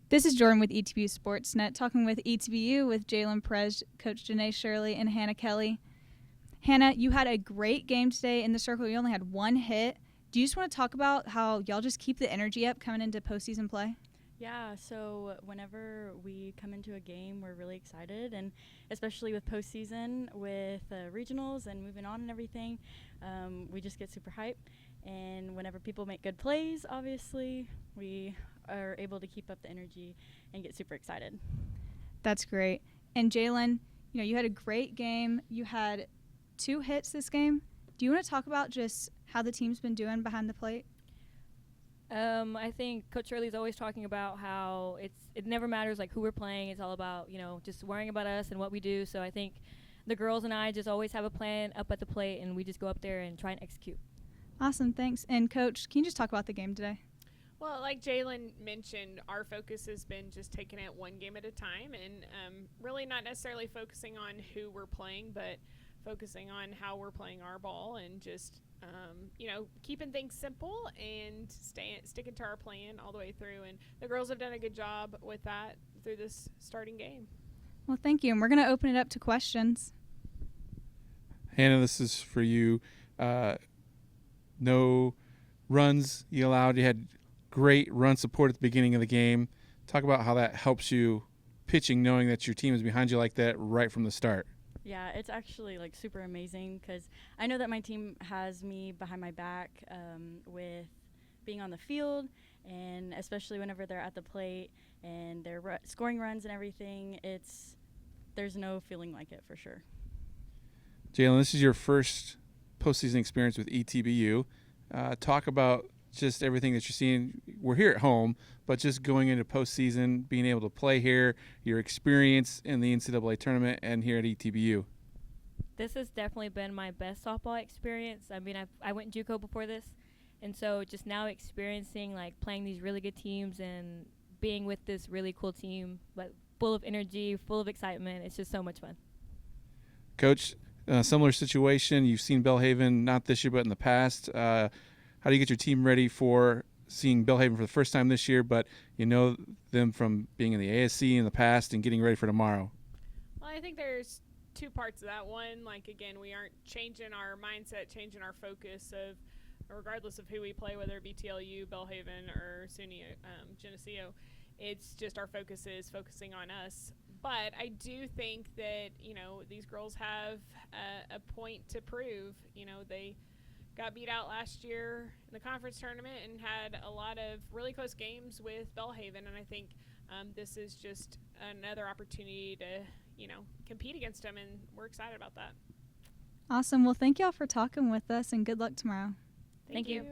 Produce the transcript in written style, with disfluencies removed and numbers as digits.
This is Jordan with ETBU Sportsnet, talking with ETBU with Jalen Perez, Coach Janae Shirley, and Hannah Kelly. Hannah, you had a great game today in the circle. You only had one hit. Do you just want to talk about how y'all just keep the energy up coming into postseason play? Yeah, so whenever we come into a game, we're really excited, and especially with postseason, with regionals and moving on and everything, we just get super hyped. And whenever people make good plays, obviously, we are able to keep up the energy and get super excited. That's great. And Jalen, you had a great game. You had 2 hits this game. Do you want to talk about just how the team's been doing behind the plate? I think Coach Shirley's always talking about how it never matters like who we're playing. It's all about, just worrying about us and what we do. So I think the girls and I just always have a plan up at the plate, and we just go up there and try and execute. Awesome, thanks. And Coach, can you just talk about the game today? Well, like Jalen mentioned, our focus has been just taking it one game at a time and really not necessarily focusing on who we're playing, but focusing on how we're playing our ball and just, keeping things simple and sticking to our plan all the way through. And the girls have done a good job with that through this starting game. Well, thank you. And we're going to open it up to questions. Hannah, this is for you. No runs you allowed. You had great run support at the beginning of the game. Talk about how that helps you pitching, knowing that your team is behind you like that right from the start. Yeah, it's actually super amazing because I know that my team has me behind my back with being on the field, and especially whenever they're at the plate and they're scoring runs and everything, there's no feeling like it for sure. Jalen, this is your first postseason experience with ETBU. Talk about just everything that you're seeing. We're here at home, but just going into postseason, being able to play here, your experience in the NCAA tournament and here at ETBU. This has definitely been my best softball experience. I mean, I went JUCO before this, and so just now experiencing playing these really good teams and being with this really cool team, but full of energy, full of excitement. It's just so much fun. Coach, similar situation. You've seen Belhaven not this year, but in the past. How do you get your team ready for seeing Belhaven for the first time this year, but you know them from being in the ASC in the past and getting ready for tomorrow? Well, I think there's 2 parts of that. One, again, we aren't changing our mindset, changing our focus of regardless of who we play, whether it be TLU, Belhaven, or SUNY Geneseo. It's just our focus is focusing on us. But I do think that, these girls have a point to prove. They got beat out last year in the conference tournament and had a lot of really close games with Belhaven, and I think this is just another opportunity to, compete against them, and we're excited about that. Awesome. Well, thank y'all for talking with us, and good luck tomorrow. Thank you.